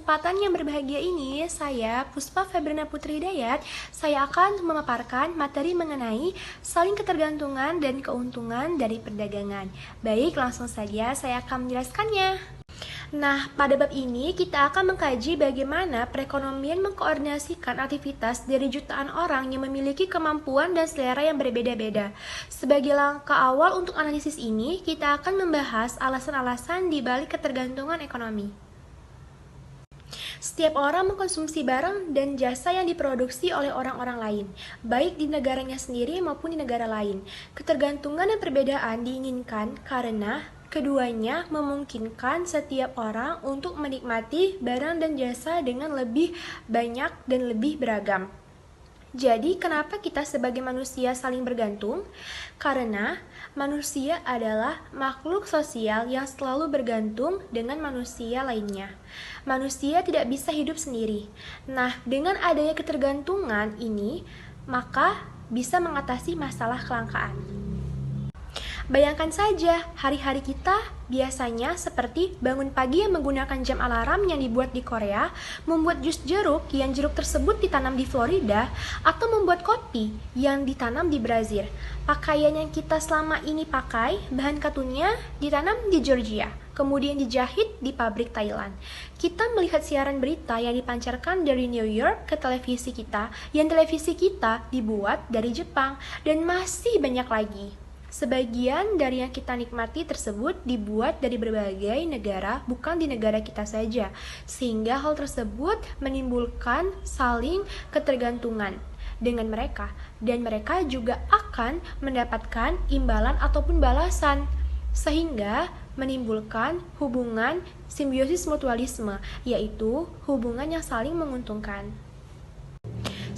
kesempatan yang berbahagia ini, saya, Puspa Febrina Putri Hidayat, saya akan memaparkan materi mengenai saling ketergantungan dan keuntungan dari perdagangan. Baik, langsung saja saya akan menjelaskannya. Nah, pada bab ini kita akan mengkaji bagaimana perekonomian mengkoordinasikan aktivitas dari jutaan orang yang memiliki kemampuan dan selera yang berbeda-beda. Sebagai langkah awal untuk analisis ini, kita akan membahas alasan-alasan di balik ketergantungan ekonomi. Setiap orang mengkonsumsi barang dan jasa yang diproduksi oleh orang-orang lain, baik di negaranya sendiri maupun di negara lain. Ketergantungan dan perbedaan diinginkan karena keduanya memungkinkan setiap orang untuk menikmati barang dan jasa dengan lebih banyak dan lebih beragam. Jadi, kenapa kita sebagai manusia saling bergantung? Karena manusia adalah makhluk sosial yang selalu bergantung dengan manusia lainnya. Manusia tidak bisa hidup sendiri. Nah, dengan adanya ketergantungan ini, maka bisa mengatasi masalah kelangkaan. Bayangkan saja, hari-hari kita biasanya seperti bangun pagi yang menggunakan jam alarm yang dibuat di Korea, membuat jus jeruk yang jeruk tersebut ditanam di Florida, atau membuat kopi yang ditanam di Brazil. Pakaian yang kita selama ini pakai, bahan katunnya ditanam di Georgia, kemudian dijahit di pabrik Thailand. Kita melihat siaran berita yang dipancarkan dari New York ke televisi kita, yang televisi kita dibuat dari Jepang, dan masih banyak lagi. Sebagian dari yang kita nikmati tersebut dibuat dari berbagai negara, bukan di negara kita saja, sehingga hal tersebut menimbulkan saling ketergantungan dengan mereka, dan mereka juga akan mendapatkan imbalan ataupun balasan, sehingga menimbulkan hubungan simbiosis mutualisme, yaitu hubungan yang saling menguntungkan.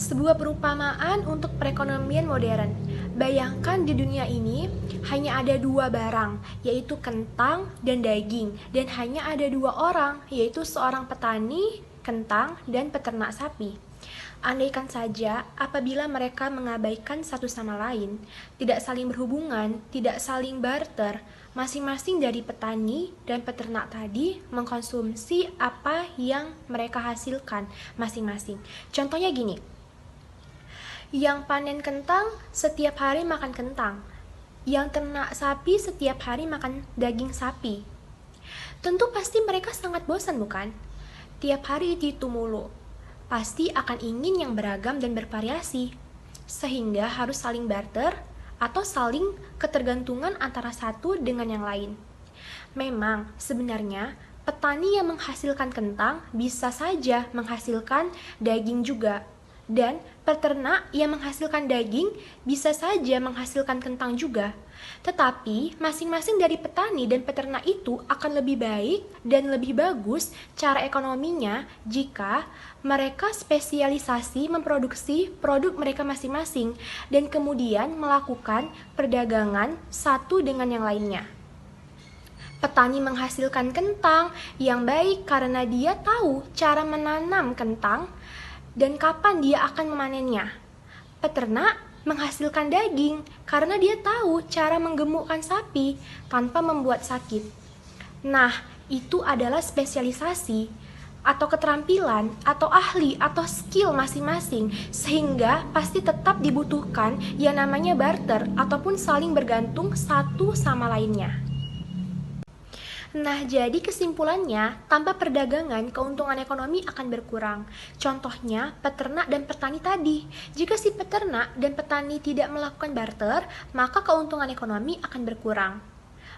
Sebuah perumpamaan untuk perekonomian modern. Bayangkan di dunia ini hanya ada dua barang, yaitu kentang dan daging, dan hanya ada dua orang, yaitu seorang petani kentang dan peternak sapi. Andaikan saja apabila mereka mengabaikan satu sama lain, tidak saling berhubungan, tidak saling barter, masing-masing dari petani dan peternak tadi mengkonsumsi apa yang mereka hasilkan masing-masing. Contohnya gini, yang panen kentang setiap hari makan kentang, yang ternak sapi setiap hari makan daging sapi. Tentu pasti mereka sangat bosan, bukan? Tiap hari itu mulu. Pasti akan ingin yang beragam dan bervariasi, sehingga harus saling barter atau saling ketergantungan antara satu dengan yang lain. Memang sebenarnya petani yang menghasilkan kentang bisa saja menghasilkan daging juga, dan peternak yang menghasilkan daging bisa saja menghasilkan kentang juga. Tetapi masing-masing dari petani dan peternak itu akan lebih baik dan lebih bagus cara ekonominya jika mereka spesialisasi memproduksi produk mereka masing-masing dan kemudian melakukan perdagangan satu dengan yang lainnya. Petani menghasilkan kentang yang baik karena dia tahu cara menanam kentang dan kapan dia akan memanennya. Peternak menghasilkan daging karena dia tahu cara menggemukkan sapi tanpa membuat sakit. Nah, itu adalah spesialisasi atau keterampilan atau ahli atau skill masing-masing, sehingga pasti tetap dibutuhkan yang namanya barter ataupun saling bergantung satu sama lainnya. Nah, jadi kesimpulannya, tanpa perdagangan, keuntungan ekonomi akan berkurang. Contohnya, peternak dan petani tadi. Jika si peternak dan petani tidak melakukan barter, maka keuntungan ekonomi akan berkurang.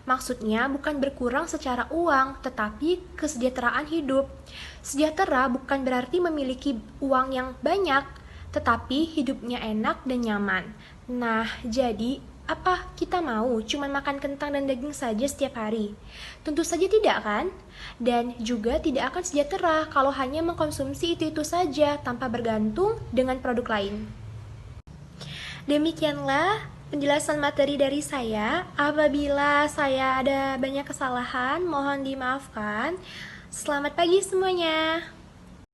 Maksudnya bukan berkurang secara uang, tetapi kesejahteraan hidup. Sejahtera bukan berarti memiliki uang yang banyak, tetapi hidupnya enak dan nyaman. Nah, jadi apa kita mau cuma makan kentang dan daging saja setiap hari? Tentu saja tidak, kan? Dan juga tidak akan sejahtera kalau hanya mengkonsumsi itu-itu saja tanpa bergantung dengan produk lain. Demikianlah penjelasan materi dari saya. Apabila saya ada banyak kesalahan, mohon dimaafkan. Selamat pagi semuanya.